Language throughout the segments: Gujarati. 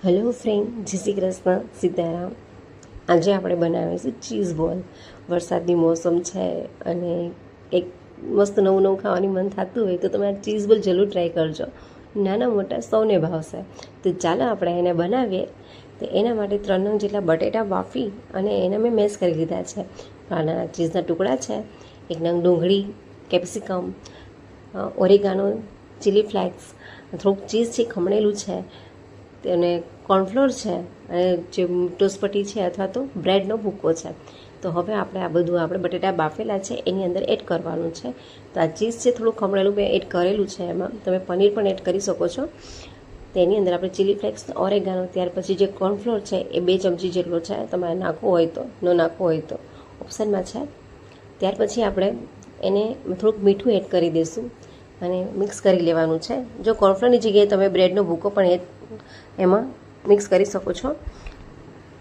હેલો ફ્રેન્ડ, જય શ્રી કૃષ્ણ, સીતારામ. આજે આપણે બનાવીશું ચીઝ બોલ. વરસાદની મોસમ છે અને એક મસ્ત નવું નવું ખાવાની મન થતું હોય તો તમે આ ચીઝ બોલ જરૂર ટ્રાય કરજો. નાના મોટા સૌને ભાવશે. તો ચાલો આપણે એને બનાવીએ. તો એના માટે 3 નંગ જેટલા બટેટા બાફી અને એને મેં મેશ કરી લીધા છે. નાના ચીઝના ટુકડા છે, 1 નંગ ડુંગળી, કેપ્સિકમ, ઓરેગાનો, ચીલી ફ્લેક્સ, થોડુંક ચીઝ છે ખમણેલું છે, અને કોર્નફ્લોર છે, અને જે ટોસપટ્ટી છે અથવા તો બ્રેડનો ભૂકો છે. તો હવે આપણે આ બધું આપણે બટેટા બાફેલા છે એની અંદર એડ કરવાનું છે. તો આ ચીઝ છે થોડું ખમણેલું મેં એડ કરેલું છે. એમાં તમે પનીર પણ એડ કરી શકો છો. તો એની અંદર આપણે ચીલી ફ્લેક્સ, ઓરેગાનો, ત્યાર પછી જે કોર્નફ્લોર છે એ 2 ચમચી જેટલો છે. તમારે નાખવો હોય તો, ન નાખવો હોય તો ઓપ્શનમાં છે. ત્યાર પછી આપણે એને થોડુંક મીઠું એડ કરી દઈશું અને મિક્સ કરી લેવાનું છે. જો કોર્નફ્લોરની જગ્યાએ તમે બ્રેડનો ભૂકો પણ એમાં મિક્સ કરી શકો છો.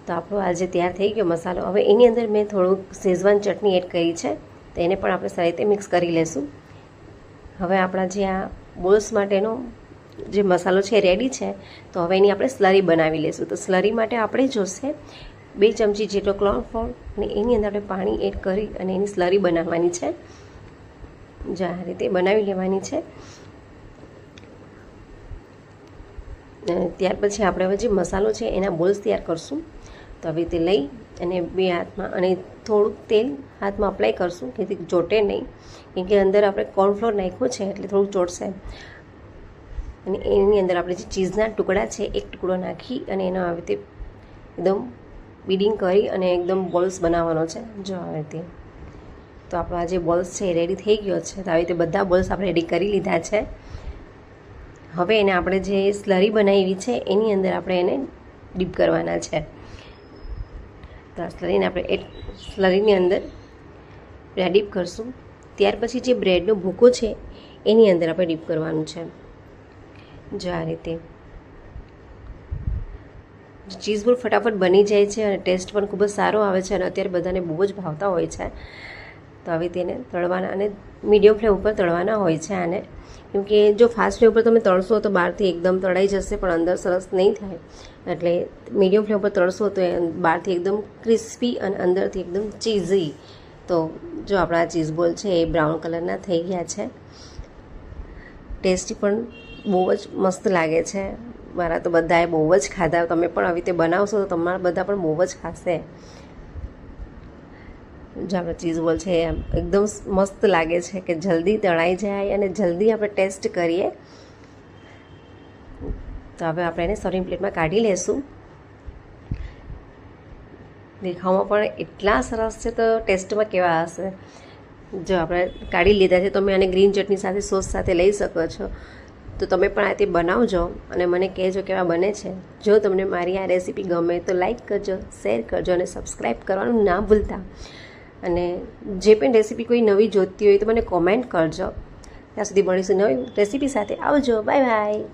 તો આપણો આજે તૈયાર થઈ ગયો મસાલો. હવે એની અંદર મેં થોડુંક શેઝવાન ચટણી એડ કરી છે, તો એને પણ આપણે સારી રીતે મિક્સ કરી લેશું. હવે આપણા જે આ બોલ્સ માટેનો જે મસાલો છે એ રેડી છે. તો હવે એની આપણે સ્લરી બનાવી લઈશું. તો સ્લરી માટે આપણે જોશે 2 ચમચી જેટલો કોર્નફ્લોર, અને એની અંદર આપણે પાણી એડ કરી અને એની સ્લરી બનાવવાની છે. જો આ રીતે બનાવી લેવાની છે. ત્યાર પછી આપણે હવે જે મસાલો છે એના બોલ્સ તૈયાર કરશું. તો હવે તે લઈ અને 2 હાથમાં અને થોડુંક તેલ હાથમાં અપ્લાય કરશું કે જેથી ચોટે નહીં, કેમ કે અંદર આપણે કોર્નફ્લોર નાખ્યો છે એટલે થોડુંક ચોટશે. અને એની અંદર આપણે જે ચીઝના ટુકડા છે એક ટુકડો નાખી અને એનો આવી રીતે એકદમ બીડિંગ કરી અને એકદમ બોલ્સ બનાવવાનો છે. જો આવી રીતે. તો આપણો આ જે બોલ્સ છે એ રેડી થઈ ગયો છે. તો આવી રીતે બધા બોલ્સ આપણે રેડી કરી લીધા છે. હવે એને આપણે જે સ્લરી બનાવી છે એની અંદર આપણે એને ડીપ કરવાના છે. તો આ સ્લરીને આપણે સ્લરીની અંદર ડીપ કરશું. ત્યાર પછી જે બ્રેડનો ભૂકો છે એની અંદર આપણે ડીપ કરવાનું છે. જો આ રીતે ચીઝ બોલ ફટાફટ બની જાય છે અને ટેસ્ટ પણ ખૂબ જ સારો આવે છે અને અત્યારે બધાને બહુ જ ભાવતા હોય છે. તો હવે તેને તળવાના અને મીડિયમ ફ્લેમ ઉપર તળવાના હોય છે આને, કેમકે જો ફાસ્ટ ફ્લેમ પર તમે તળશો તો બહારથી એકદમ તળાઈ જશે પણ અંદર સરસ નહીં થાય. એટલે મીડિયમ ફ્લેમ પર તળશો તો બહારથી એકદમ ક્રિસ્પી અને અંદરથી એકદમ ચીઝી. તો જો આપણા ચીઝ બોલ છે એ બ્રાઉન કલરના થઈ ગયા છે. ટેસ્ટી પણ બહુ જ મસ્ત લાગે છે. મારા તો બધાએ બહુ જ ખાધા. તમે પણ આવી રીતે બનાવશો તો તમારા બધા પણ બહુ જ ખાશે. જો આપણે ચીઝ બોલ છે એકદમ મસ્ત લાગે છે કે જલ્દી તળાઈ જાય અને જલ્દી આપણે ટેસ્ટ કરીએ. તો હવે આપણે એને સર્વિંગ પ્લેટમાં કાઢી લેશું. દેખાવમાં પણ એટલા સરસ છે તો ટેસ્ટમાં કેવા હશે. જો આપણે કાઢી લીધા છે. તમે આને ગ્રીન ચટણી સાથે, સોસ સાથે લઈ શકો છો. તો તમે પણ આ રીતે બનાવજો અને મને કહેજો કેવા બને છે. જો તમને મારી આ રેસીપી ગમે તો લાઈક કરજો, શેર કરજો અને સબસ્ક્રાઈબ કરવાનું ના ભૂલતા. અને જે પણ રેસીપી કોઈ નવી જોઈતી હોય તો મને કોમેન્ટ કરજો. ત્યાં સુધી મળીશું નવી રેસીપી સાથે. આવજો, બાય બાય.